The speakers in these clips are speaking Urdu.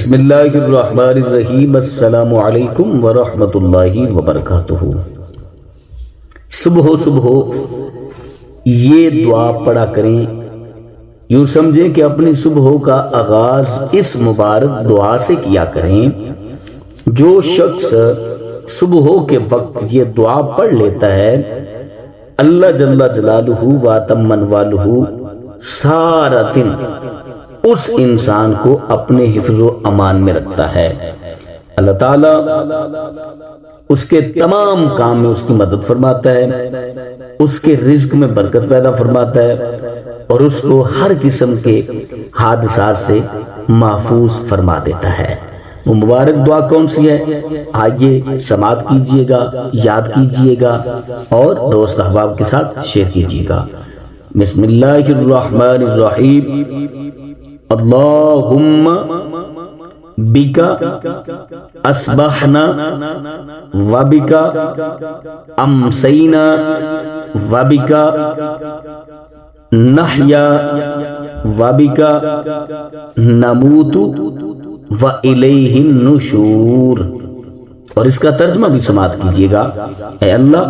بسم اللہ الرحمن الرحیم۔ السلام علیکم ورحمۃ اللہ وبرکاتہ۔ صبح یہ دعا پڑھا کریں، یوں سمجھیں کہ اپنی صبح کا آغاز اس مبارک دعا سے کیا کریں۔ جو شخص صبح کے وقت یہ دعا پڑھ لیتا ہے، اللہ جل جلالہ و تم والہ سارا دن اس انسان کو اپنے حفظ و امان میں رکھتا ہے۔ اللہ تعالیٰ اس کے تمام کام میں اس کی مدد فرماتا ہے، اس کے رزق میں برکت پیدا فرماتا ہے اور اس کو ہر قسم کے حادثات سے محفوظ فرما دیتا ہے۔ وہ مبارک دعا کون سی ہے؟ آئیے سماعت کیجئے گا، یاد کیجئے گا اور دوست احباب کے ساتھ شیئر کیجئے گا۔ بسم اللہ الرحمن الرحیم۔ اللہم بکا اصبحنا وبکا امسینا وبکا نحیا وبکا نموت وإلیہ النشور۔ اور اس کا ترجمہ بھی سماعت کیجئے گا۔ اے اللہ،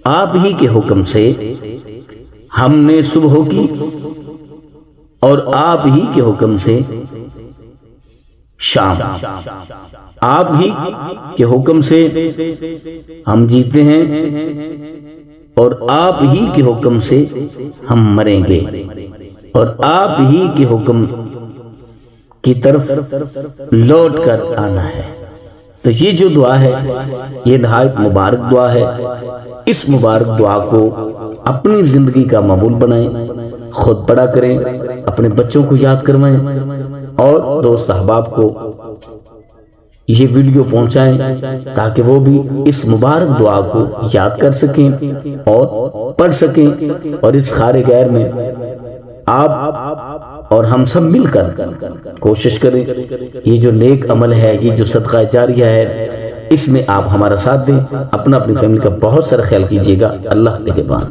آپ ہی کے حکم سے ہم نے صبح کی اور آپ ہی کے حکم سے شام، آپ ہی کے حکم سے ہم جیتے ہیں اور آپ ہی کے حکم سے ہم مریں گے اور آپ ہی کے حکم کی طرف لوٹ کر آنا ہے۔ تو یہ جو دعا ہے یہ نہایت مبارک دعا ہے۔ اس مبارک دعا کو اپنی زندگی کا معمول بنائیں، خود پڑھا کریں، اپنے بچوں کو یاد کروائیں اور دوست احباب کو یہ ویڈیو پہنچائیں تاکہ وہ بھی اس مبارک دعا کو یاد کر سکیں اور پڑھ سکیں، اور اس خارِ غیر میں آپ اور ہم سب مل کر کوشش کریں یہ جو نیک عمل ہے، یہ جو صدقہ جاریہ ہے، اس میں آپ ہمارا ساتھ دیں۔ اپنا اپنی فیملی کا بہت سارا خیال کیجیے گا۔ اللہ نگہبان۔